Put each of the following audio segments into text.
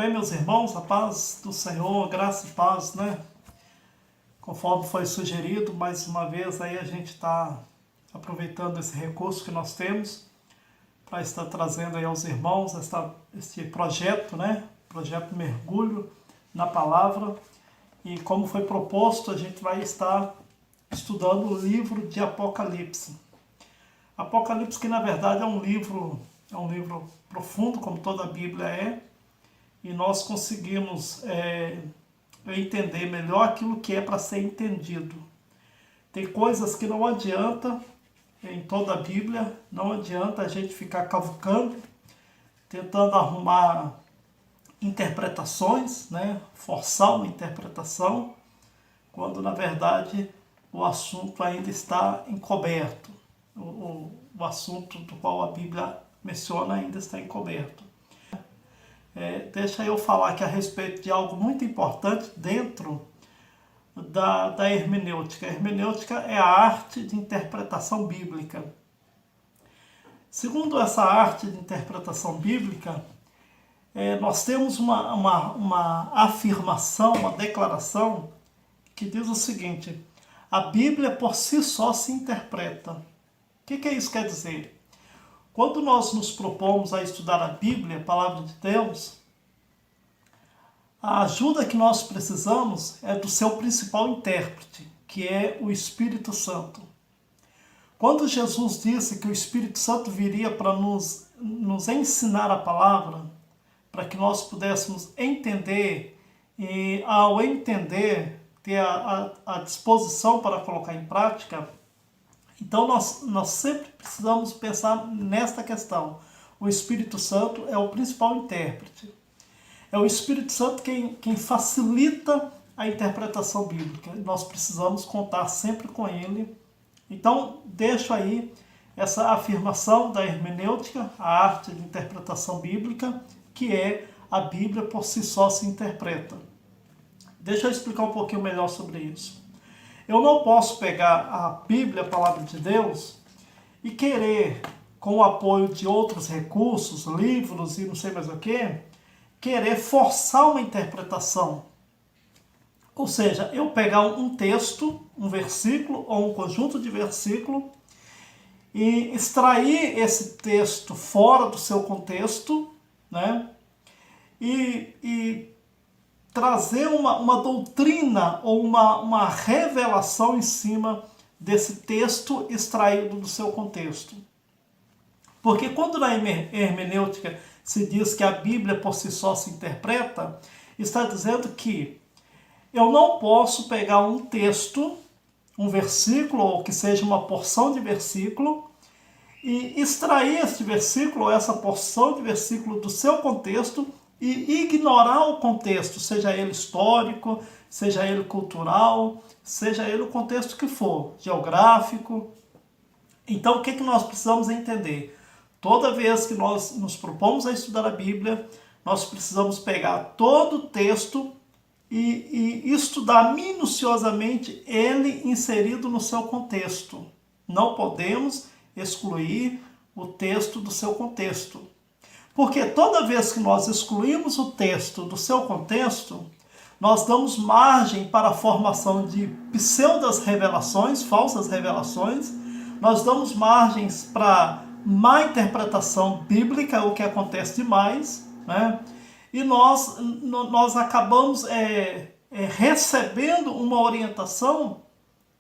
bem, meus irmãos? A paz do Senhor, graça e paz, né? Conforme foi sugerido, mais uma vez aí a gente está aproveitando esse recurso que nós temos para estar trazendo aí aos irmãos este projeto, né? Projeto Mergulho na Palavra. E como foi proposto, a gente vai estar estudando o livro de Apocalipse. Apocalipse, que na verdade é um livro profundo, como toda a Bíblia é, e nós conseguimos entender melhor aquilo que é para ser entendido. Tem coisas que não adianta, em toda a Bíblia, não adianta a gente ficar cavucando, tentando arrumar interpretações, né? Forçar uma interpretação, quando na verdade o assunto ainda está encoberto. O assunto do qual a Bíblia menciona ainda está encoberto. Deixa eu falar aqui a respeito de algo muito importante dentro da hermenêutica. A hermenêutica é a arte de interpretação bíblica. Segundo essa arte de interpretação bíblica, nós temos uma afirmação, uma declaração que diz o seguinte: a Bíblia por si só se interpreta. O que isso quer dizer? Quando nós nos propomos a estudar a Bíblia, a Palavra de Deus, a ajuda que nós precisamos é do seu principal intérprete, que é o Espírito Santo. Quando Jesus disse que o Espírito Santo viria para nos ensinar a palavra, para que nós pudéssemos entender, e ao entender, ter a disposição para colocar em prática, então nós sempre precisamos pensar nesta questão. O Espírito Santo é o principal intérprete. É o Espírito Santo quem facilita a interpretação bíblica. Nós precisamos contar sempre com ele. Então, deixo aí essa afirmação da hermenêutica, a arte de interpretação bíblica, que é a Bíblia por si só se interpreta. Deixa eu explicar um pouquinho melhor sobre isso. Eu não posso pegar a Bíblia, a Palavra de Deus, e querer, com o apoio de outros recursos, livros e não sei mais o que, querer forçar uma interpretação. Ou seja, eu pegar um texto, um versículo ou um conjunto de versículos e extrair esse texto fora do seu contexto, né? E trazer uma doutrina ou uma revelação em cima desse texto extraído do seu contexto. Porque quando na hermenêutica se diz que a Bíblia por si só se interpreta, está dizendo que eu não posso pegar um texto, um versículo, ou que seja uma porção de versículo, e extrair este versículo ou essa porção de versículo do seu contexto e ignorar o contexto, seja ele histórico, seja ele cultural, seja ele o contexto que for, geográfico. Então, o que nós precisamos entender? Toda vez que nós nos propomos a estudar a Bíblia, nós precisamos pegar todo o texto e estudar minuciosamente ele inserido no seu contexto. Não podemos excluir o texto do seu contexto. Porque toda vez que nós excluímos o texto do seu contexto, nós damos margem para a formação de pseudas revelações, falsas revelações, nós damos margens para má interpretação bíblica, o que acontece demais, né? E nós acabamos recebendo uma orientação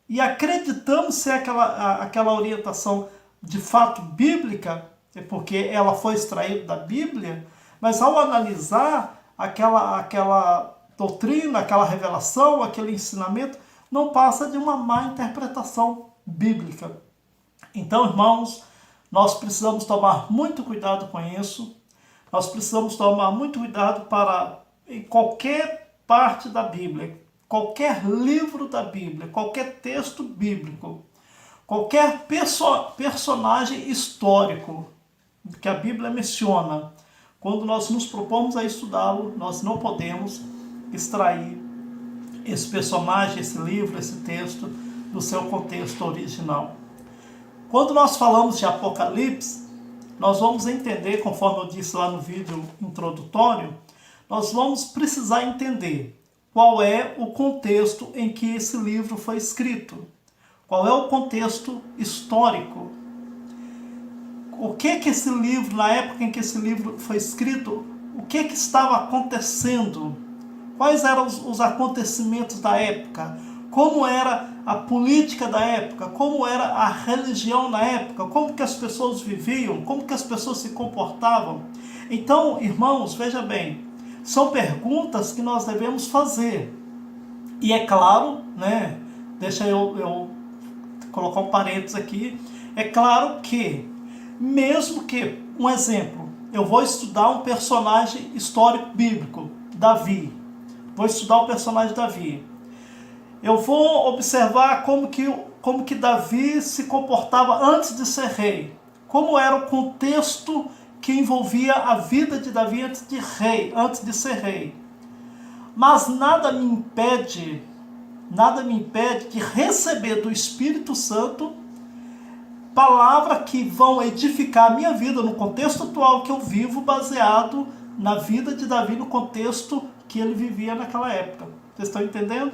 e acreditamos ser aquela orientação de fato bíblica, porque ela foi extraída da Bíblia, mas ao analisar aquela doutrina, aquela revelação, aquele ensinamento, não passa de uma má interpretação bíblica. Então, irmãos, nós precisamos tomar muito cuidado com isso. Nós precisamos tomar muito cuidado para, em qualquer parte da Bíblia, qualquer livro da Bíblia, qualquer texto bíblico, qualquer personagem histórico que a Bíblia menciona, quando nós nos propomos a estudá-lo, nós não podemos extrair esse personagem, esse livro, esse texto do seu contexto original. Quando nós falamos de Apocalipse, nós vamos entender, conforme eu disse lá no vídeo introdutório, nós vamos precisar entender qual é o contexto em que esse livro foi escrito. Qual é o contexto histórico? O que esse livro, na época em que esse livro foi escrito, o que estava acontecendo? Quais eram os acontecimentos da época? Como era a política da época? Como era a religião na época? Como que as pessoas viviam? Como que as pessoas se comportavam? Então, irmãos, veja bem, são perguntas que nós devemos fazer. E é claro, né? Deixa eu colocar um parênteses aqui. É claro que, mesmo que, um exemplo, eu vou estudar um personagem histórico bíblico, Davi. Vou estudar o personagem Davi. Eu vou observar como que Davi se comportava antes de ser rei. Como era o contexto que envolvia a vida de Davi antes de ser rei. Mas nada me impede de receber do Espírito Santo palavras que vão edificar a minha vida no contexto atual que eu vivo, baseado na vida de Davi, no contexto que ele vivia naquela época. Vocês estão entendendo?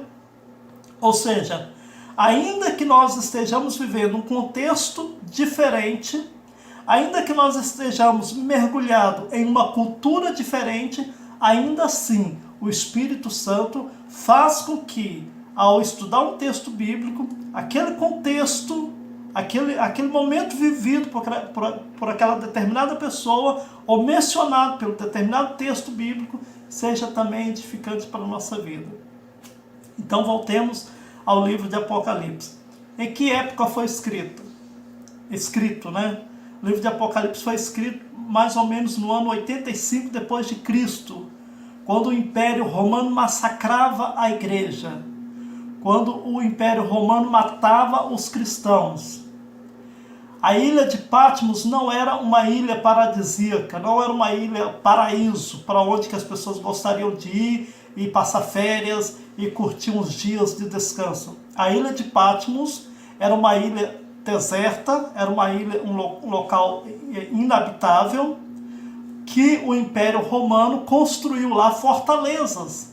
Ou seja, ainda que nós estejamos vivendo um contexto diferente, ainda que nós estejamos mergulhados em uma cultura diferente, ainda assim o Espírito Santo faz com que, ao estudar um texto bíblico, aquele contexto, aquele momento vivido por aquela determinada pessoa, ou mencionado pelo determinado texto bíblico, seja também edificante para a nossa vida. Então voltemos ao livro de Apocalipse. Em que época foi escrito, né? O livro de Apocalipse foi escrito mais ou menos no ano 85 depois de Cristo, quando o Império Romano massacrava a igreja, quando o Império Romano matava os cristãos. A ilha de Patmos não era uma ilha paradisíaca, não era uma ilha paraíso, para onde que as pessoas gostariam de ir e passar férias e curtir uns dias de descanso. A ilha de Patmos era uma ilha deserta, era uma ilha, um local inabitável, que o Império Romano construiu lá fortalezas.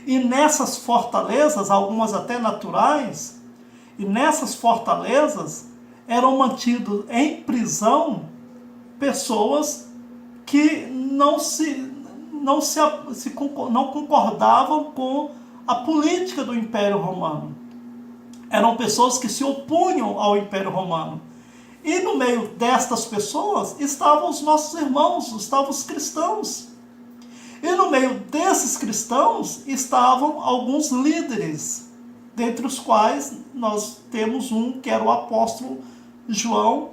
E nessas fortalezas, algumas até naturais, e nessas fortalezas eram mantidos em prisão pessoas que não concordavam com a política do Império Romano. Eram pessoas que se opunham ao Império Romano. E no meio destas pessoas estavam os nossos irmãos, estavam os cristãos. E no meio desses cristãos estavam alguns líderes, dentre os quais nós temos um que era o apóstolo João,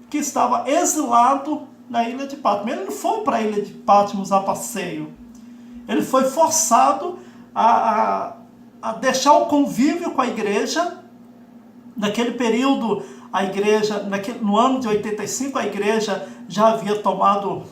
que estava exilado na ilha de Patmos. Ele não foi para a ilha de Patmos a passeio. Ele foi forçado a deixar o convívio com a igreja. Naquele período, a igreja, no ano de 85, a igreja já havia tomado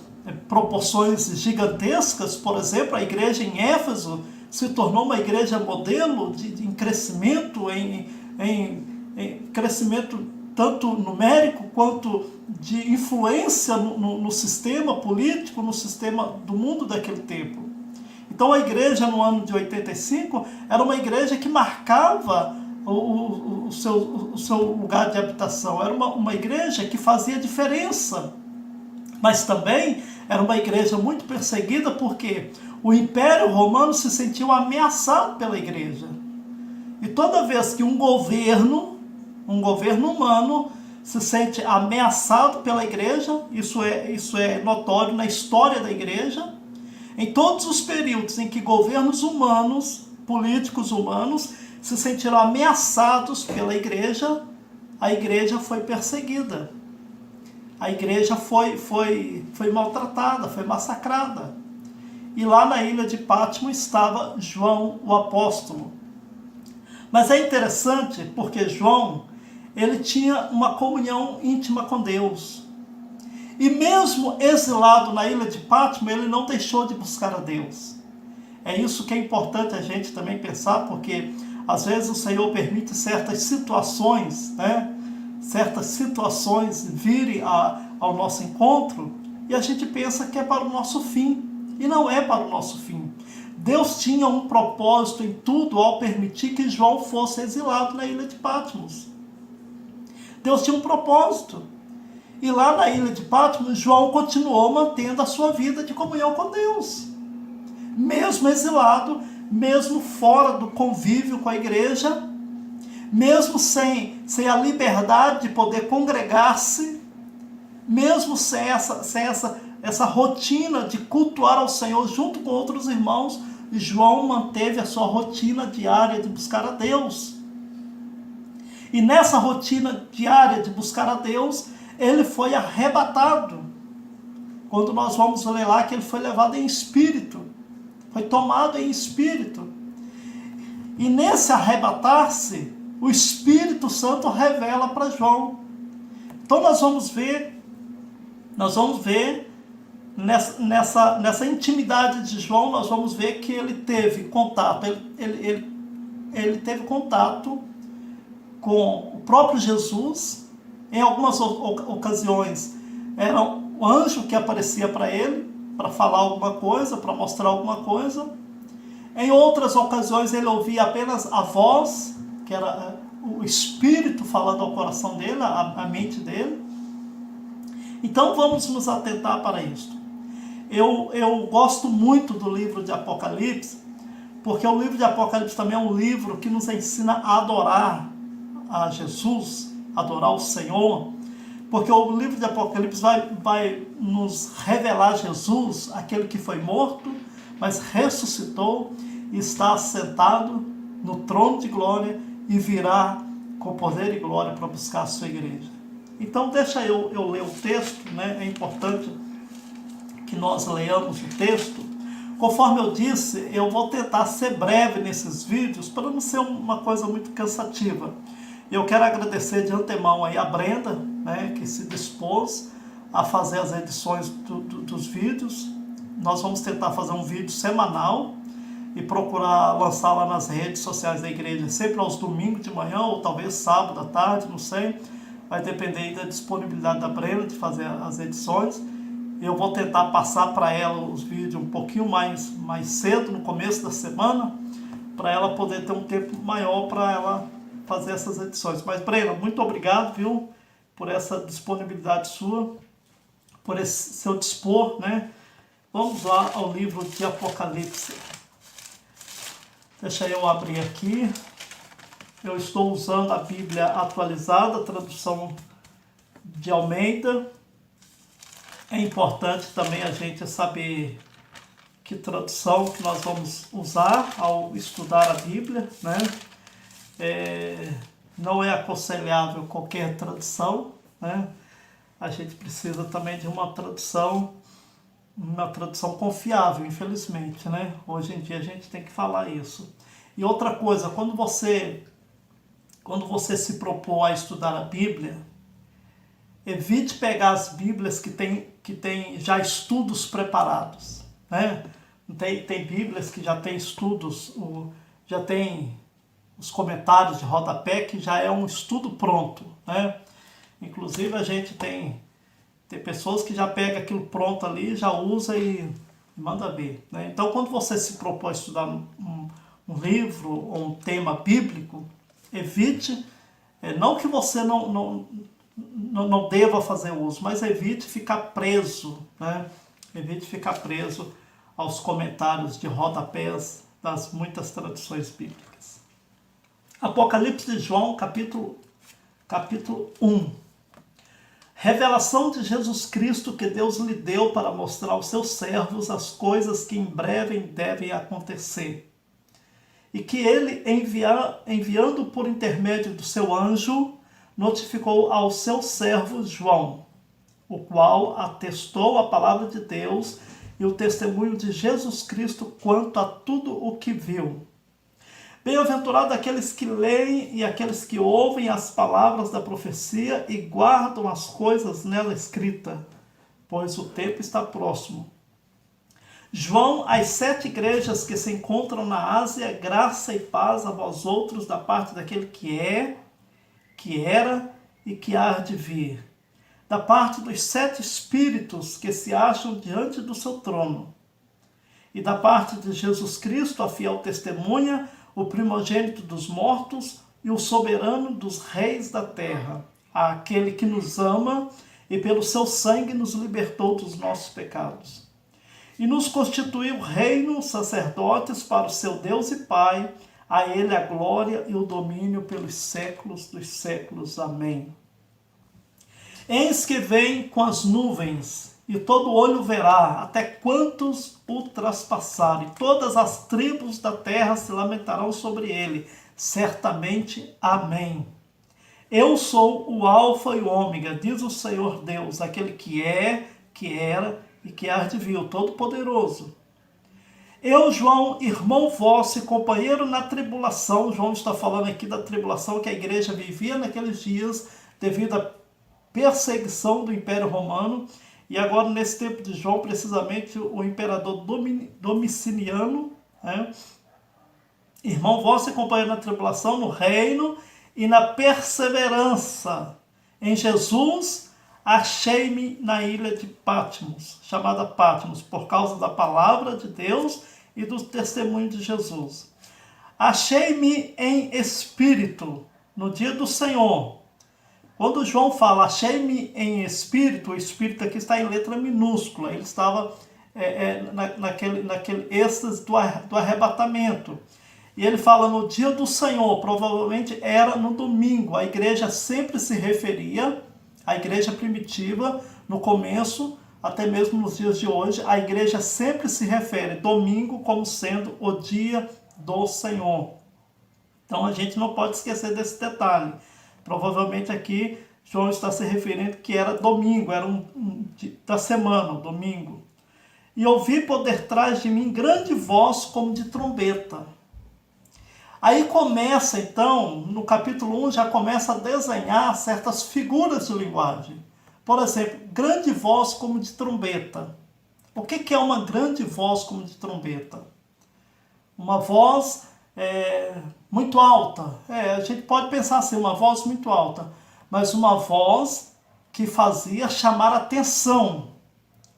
proporções gigantescas. Por exemplo, a igreja em Éfeso se tornou uma igreja modelo em crescimento, em crescimento tanto numérico quanto de influência no sistema político, no sistema do mundo daquele tempo. Então a igreja no ano de 85 era uma igreja que marcava o seu lugar de habitação, era uma igreja que fazia diferença, mas também era uma igreja muito perseguida porque o Império Romano se sentiu ameaçado pela igreja. E toda vez que um governo humano se sente ameaçado pela igreja, isso é notório na história da igreja, em todos os períodos em que governos humanos, políticos humanos, se sentiram ameaçados pela igreja, a igreja foi perseguida. A igreja foi maltratada, foi massacrada. E lá na ilha de Patmos estava João, o apóstolo. Mas é interessante porque João, ele tinha uma comunhão íntima com Deus. E mesmo exilado na ilha de Patmos, ele não deixou de buscar a Deus. É isso que é importante a gente também pensar, porque às vezes o Senhor permite certas situações, né? Certas situações virem ao nosso encontro e a gente pensa que é para o nosso fim. e não é para o nosso fim. Deus tinha um propósito em tudo ao permitir que João fosse exilado na ilha de Patmos. Deus tinha um propósito. E lá na ilha de Patmos, João continuou mantendo a sua vida de comunhão com Deus. Mesmo exilado, mesmo fora do convívio com a igreja, mesmo sem a liberdade de poder congregar-se, mesmo sem essa rotina de cultuar ao Senhor junto com outros irmãos, João manteve a sua rotina diária de buscar a Deus. E nessa rotina diária de buscar a Deus, ele foi arrebatado. Quando nós vamos ler lá que ele foi levado em espírito, foi tomado em espírito. E nesse arrebatar-se, o Espírito Santo revela para João. Então nós vamos ver nessa intimidade de João, nós vamos ver que ele teve contato, ele teve contato com o próprio Jesus. Em algumas ocasiões era um anjo que aparecia para ele, para falar alguma coisa, para mostrar alguma coisa. Em outras ocasiões ele ouvia apenas a voz, que era o Espírito falando ao coração dele, à mente dele. Então vamos nos atentar para isto. Eu gosto muito do livro de Apocalipse, porque o livro de Apocalipse também é um livro que nos ensina a adorar a Jesus, adorar o Senhor, porque o livro de Apocalipse vai nos revelar Jesus, aquele que foi morto, mas ressuscitou e está assentado no trono de glória e virá com poder e glória para buscar a sua igreja. Então deixa eu ler o texto, né? É importante que nós leamos o texto. Conforme eu disse, eu vou tentar ser breve nesses vídeos para não ser uma coisa muito cansativa. Eu quero agradecer de antemão aí a Brenda, né, que se dispôs a fazer as edições dos vídeos. Nós vamos tentar fazer um vídeo semanal e procurar lançar lá nas redes sociais da igreja, sempre aos domingos de manhã ou talvez sábado à tarde, não sei. Vai depender aí da disponibilidade da Brenda de fazer as edições. Eu vou tentar passar para ela os vídeos um pouquinho mais cedo, no começo da semana, para ela poder ter um tempo maior para ela fazer essas edições. Mas, Brenda, muito obrigado, viu, por essa disponibilidade sua, por esse seu dispor, né? Vamos lá ao livro de Apocalipse. Deixa eu abrir aqui. Eu estou usando a Bíblia atualizada, a tradução de Almeida. É importante também a gente saber que tradução que nós vamos usar ao estudar a Bíblia, né? Não é aconselhável qualquer tradução, né? A gente precisa também de uma tradução confiável, infelizmente, né? Hoje em dia a gente tem que falar isso. E outra coisa, quando você se propor a estudar a Bíblia, evite pegar as Bíblias que tem já estudos preparados, né? Tem Bíblias que já tem estudos, já tem os comentários de rodapé, que já é um estudo pronto, né? Inclusive a gente tem pessoas que já pegam aquilo pronto ali, já usa e manda ver, né? Então quando você se propõe a estudar um livro ou um tema bíblico, evite, não que você não deva fazer uso, mas evite ficar preso, né? Evite ficar preso aos comentários de rodapés das muitas traduções bíblicas. Apocalipse de João, capítulo 1. Revelação de Jesus Cristo que Deus lhe deu para mostrar aos seus servos as coisas que em breve devem acontecer. E que ele, enviando por intermédio do seu anjo, notificou ao seu servo João, o qual atestou a palavra de Deus e o testemunho de Jesus Cristo quanto a tudo o que viu. Bem-aventurado aqueles que leem e aqueles que ouvem as palavras da profecia e guardam as coisas nela escritas, pois o tempo está próximo. João, às 7 igrejas que se encontram na Ásia, graça e paz a vós outros da parte daquele que é, que era e que há de vir, da parte dos 7 espíritos que se acham diante do seu trono, e da parte de Jesus Cristo, a fiel testemunha, o primogênito dos mortos e o soberano dos reis da terra, aquele que nos ama e pelo seu sangue nos libertou dos nossos pecados. E nos constituiu reino, sacerdotes para o seu Deus e Pai, a ele a glória e o domínio pelos séculos dos séculos. Amém. Eis que vem com as nuvens, e todo olho verá, até quantos o traspassaram, e todas as tribos da terra se lamentarão sobre ele. Certamente. Amém. Eu sou o Alfa e o Ômega, diz o Senhor Deus, aquele que é, que era e que há de vir, o Todo-Poderoso. Eu, João, irmão vosso e companheiro na tribulação, João está falando aqui da tribulação que a igreja vivia naqueles dias devido à perseguição do Império Romano, e agora nesse tempo de João, precisamente o imperador Domiciano, né? Irmão vosso e companheiro na tribulação, no reino e na perseverança em Jesus, achei-me na ilha de Patmos, chamada Patmos, por causa da palavra de Deus e do testemunho de Jesus. Achei-me em espírito no dia do Senhor. Quando João fala achei-me em espírito, o espírito aqui está em letra minúscula, ele estava naquele êxtase do arrebatamento. E ele fala no dia do Senhor, provavelmente era no domingo. A igreja sempre se referia, a igreja primitiva, no começo, até mesmo nos dias de hoje, a igreja sempre se refere domingo como sendo o dia do Senhor. Então a gente não pode esquecer desse detalhe. Provavelmente aqui João está se referindo que era domingo, era da semana, domingo. E ouvi por detrás de mim grande voz como de trombeta. Aí começa, então, no capítulo 1, já começa a desenhar certas figuras de linguagem. Por exemplo, grande voz como de trombeta. O que é uma grande voz como de trombeta? Uma voz muito alta. A gente pode pensar assim, uma voz muito alta. Mas uma voz que fazia chamar atenção.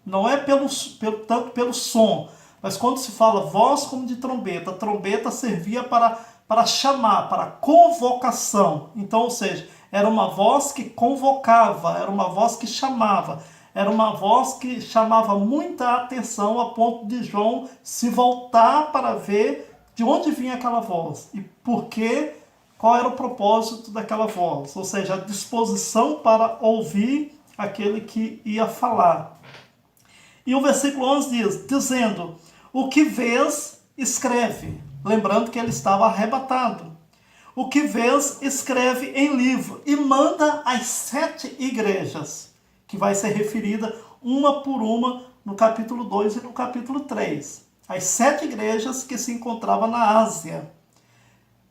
Não é tanto pelo som, mas quando se fala voz como de trombeta, a trombeta servia para chamar, para convocação. Então, ou seja, era uma voz que convocava, era uma voz que chamava, era uma voz que chamava muita atenção a ponto de João se voltar para ver de onde vinha aquela voz e por quê, qual era o propósito daquela voz, ou seja, a disposição para ouvir aquele que ia falar. E o versículo 11 diz, dizendo, o que vês, escreve. Lembrando que ele estava arrebatado. O que vês, escreve em livro e manda às 7 igrejas, que vai ser referida uma por uma no capítulo 2 e no capítulo 3. As 7 igrejas que se encontravam na Ásia.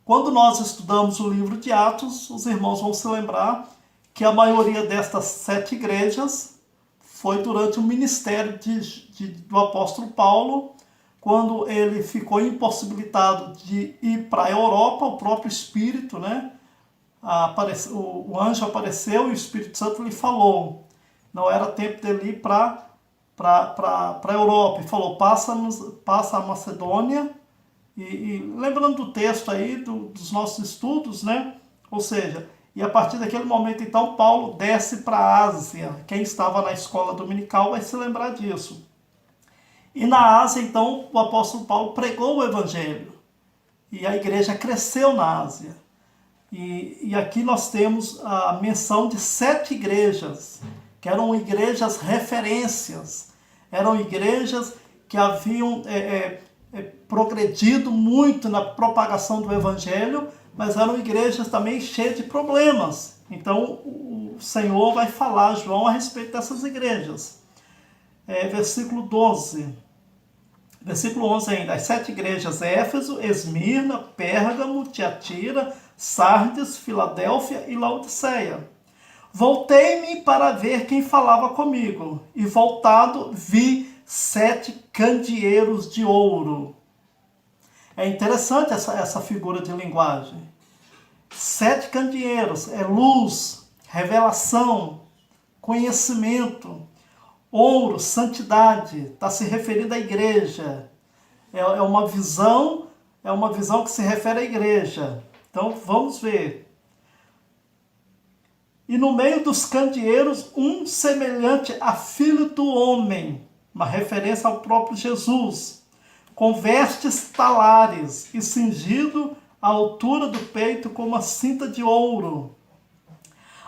Quando nós estudamos o livro de Atos, os irmãos vão se lembrar que a maioria destas 7 igrejas foi durante o ministério do apóstolo Paulo, quando ele ficou impossibilitado de ir para a Europa, o próprio Espírito, né? O anjo apareceu e o Espírito Santo lhe falou. Não era tempo dele ir para a Europa. E falou, passa a Macedônia. E lembrando do texto aí, dos nossos estudos, né? Ou seja, e a partir daquele momento, então, Paulo desce para a Ásia. Quem estava na escola dominical vai se lembrar disso. E na Ásia, então, o apóstolo Paulo pregou o evangelho. E a igreja cresceu na Ásia. E aqui nós temos a menção de 7 igrejas, que eram igrejas referências. Eram igrejas que haviam progredido muito na propagação do evangelho, mas eram igrejas também cheias de problemas. Então, o Senhor vai falar a João a respeito dessas igrejas. Versículo 12. Versículo 11 ainda. As 7 igrejas, Éfeso, Esmirna, Pérgamo, Tiatira, Sardes, Filadélfia e Laodiceia. Voltei-me para ver quem falava comigo, e voltado vi 7 candeeiros de ouro. É interessante essa figura de linguagem. 7 candeeiros, é luz, revelação, conhecimento. Ouro, santidade, está se referindo à igreja. é uma visão que se refere à igreja. Então vamos ver. E no meio dos candeeiros, um semelhante a filho do homem, uma referência ao próprio Jesus, com vestes talares e cingido à altura do peito com uma cinta de ouro.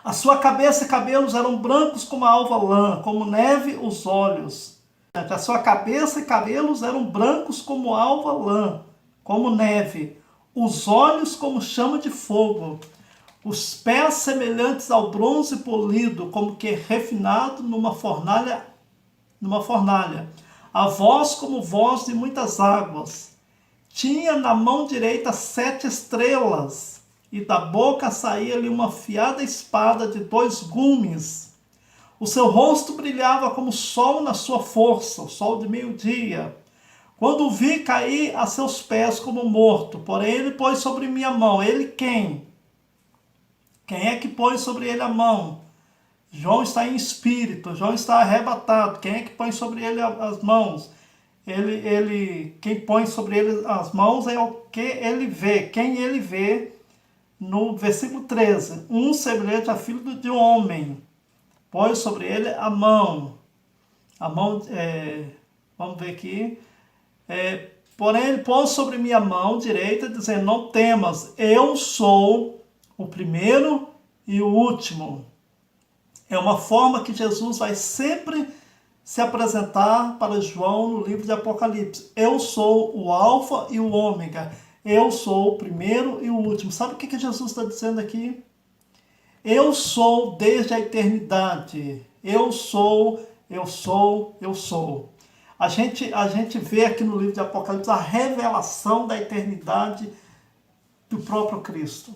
A sua cabeça e cabelos eram brancos como a alva lã, como neve os olhos. A sua cabeça e cabelos eram brancos como alva lã, como neve. Os olhos como chama de fogo. Os pés semelhantes ao bronze polido, como que refinado numa fornalha. A voz como voz de muitas águas. Tinha na mão direita 7 estrelas, e da boca saía-lhe uma afiada espada de 2 gumes. O seu rosto brilhava como o sol na sua força, o sol de meio-dia. Quando o vi, caí a seus pés como morto, porém ele pôs sobre minha mão. Ele quem? Quem é que põe sobre ele a mão? João está em espírito, João está arrebatado. Quem é que põe sobre ele as mãos? Quem põe sobre ele as mãos é o que ele vê. Quem ele vê, no versículo 13. Um semelhante a filho de homem. Põe sobre ele a mão. Vamos ver aqui. Porém ele pôs sobre minha mão direita, dizendo, não temas, eu sou o primeiro e o último. É uma forma que Jesus vai sempre se apresentar para João no livro de Apocalipse. Eu sou o alfa e o ômega. Eu sou o primeiro e o último. Sabe o que Jesus está dizendo aqui? Eu sou desde a eternidade. Eu sou. A gente vê aqui no livro de Apocalipse a revelação da eternidade do próprio Cristo.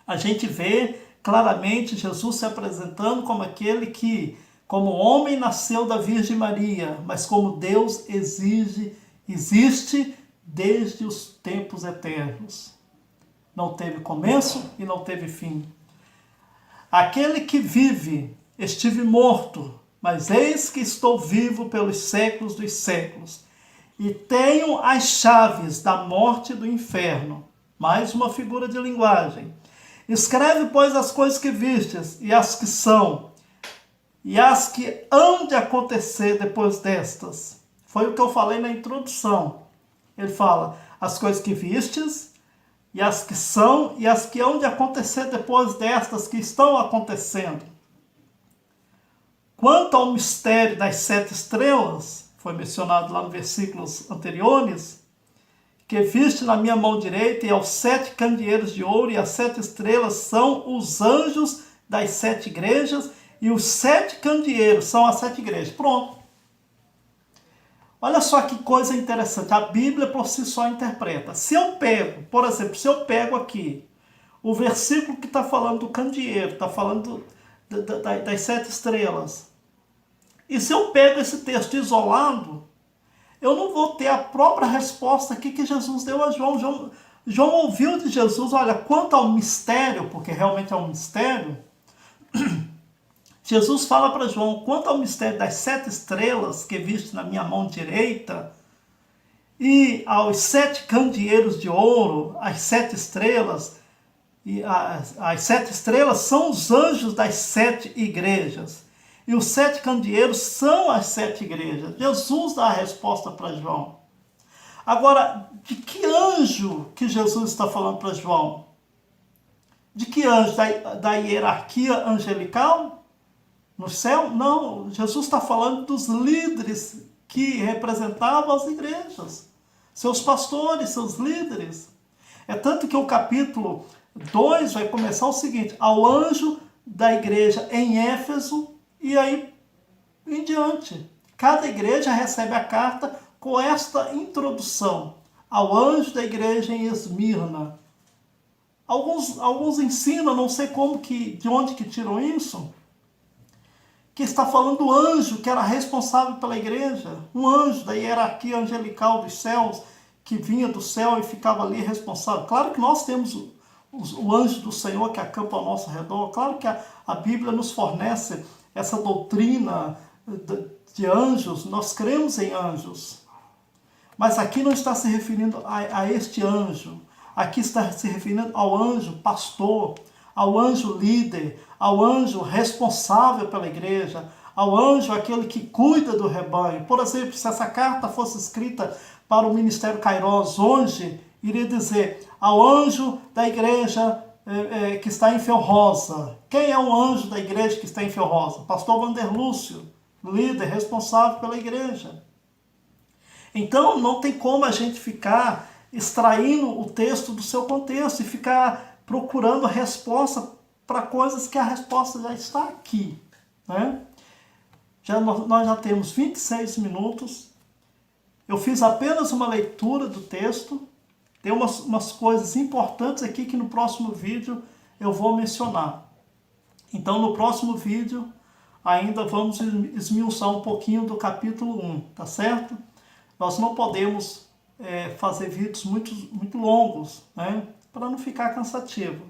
A gente vê claramente Jesus se apresentando como aquele que, como homem, nasceu da Virgem Maria, mas como Deus existe desde os tempos eternos. Não teve começo e não teve fim. Aquele que vive, estive morto, mas eis que estou vivo pelos séculos dos séculos, e tenho as chaves da morte e do inferno. Mais uma figura de linguagem. Escreve, pois, as coisas que vistes, e as que são, e as que hão de acontecer depois destas. Foi o que eu falei na introdução. Ele fala as coisas que vistes, e as que são, e as que hão de acontecer depois destas, que estão acontecendo. Quanto ao mistério das 7 estrelas, foi mencionado lá nos versículos anteriores, que viste na minha mão direita, e aos 7 candeeiros de ouro, e as 7 estrelas são os anjos das 7 igrejas, e os 7 candeeiros são as 7 igrejas. Pronto. Olha só que coisa interessante. A Bíblia por si só interpreta. Se eu pego, por exemplo, aqui o versículo que está falando do candeeiro, está falando das 7 estrelas, e se eu pego esse texto isolado, eu não vou ter a própria resposta aqui que Jesus deu a João. João ouviu de Jesus, olha, quanto ao mistério, porque realmente é um mistério, Jesus fala para João, quanto ao mistério das 7 estrelas que viste na minha mão direita, e aos 7 candeeiros de ouro, as 7 estrelas, e as 7 estrelas são os anjos das 7 igrejas. E os 7 candeeiros são as 7 igrejas. Jesus dá a resposta para João. Agora, de que anjo que Jesus está falando para João? De que anjo? Da hierarquia angelical? No céu? Não. Jesus está falando dos líderes que representavam as igrejas. Seus pastores, seus líderes. É tanto que o capítulo 2 vai começar o seguinte: ao anjo da igreja em Éfeso, e aí em diante. Cada igreja recebe a carta com esta introdução. Ao anjo da igreja em Esmirna. Alguns ensinam, não sei de onde que tiram isso, que está falando do anjo que era responsável pela igreja. Um anjo da hierarquia angelical dos céus, que vinha do céu e ficava ali responsável. Claro que nós temos o anjo do Senhor que acampa ao nosso redor. Claro que a Bíblia nos fornece essa doutrina de anjos, nós cremos em anjos. Mas aqui não está se referindo a este anjo. Aqui está se referindo ao anjo pastor, ao anjo líder, ao anjo responsável pela igreja, ao anjo aquele que cuida do rebanho. Por exemplo, se essa carta fosse escrita para o Ministério Kairos hoje, iria dizer ao anjo da igreja que está em Fel Rosa. Quem é o anjo da igreja que está em Fel Rosa? Pastor Vanderlúcio, líder responsável pela igreja. Então, não tem como a gente ficar extraindo o texto do seu contexto e ficar procurando resposta para coisas que a resposta já está aqui, né? Nós já temos 26 minutos. Eu fiz apenas uma leitura do texto. Tem umas coisas importantes aqui que no próximo vídeo eu vou mencionar. Então, no próximo vídeo, ainda vamos esmiuçar um pouquinho do capítulo 1, tá certo? Nós não podemos fazer vídeos muito longos, né? Para não ficar cansativo.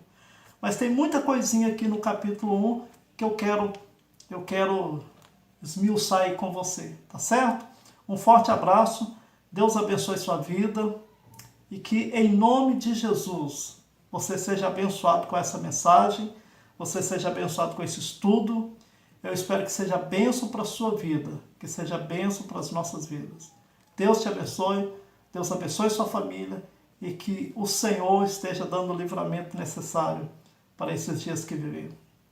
Mas tem muita coisinha aqui no capítulo 1 que eu quero esmiuçar aí com você, tá certo? Um forte abraço, Deus abençoe sua vida e que em nome de Jesus você seja abençoado com essa mensagem, você seja abençoado com esse estudo. Eu espero que seja bênção para a sua vida, que seja bênção para as nossas vidas. Deus te abençoe, Deus abençoe sua família e que o Senhor esteja dando o livramento necessário para esses dias que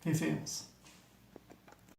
vivemos.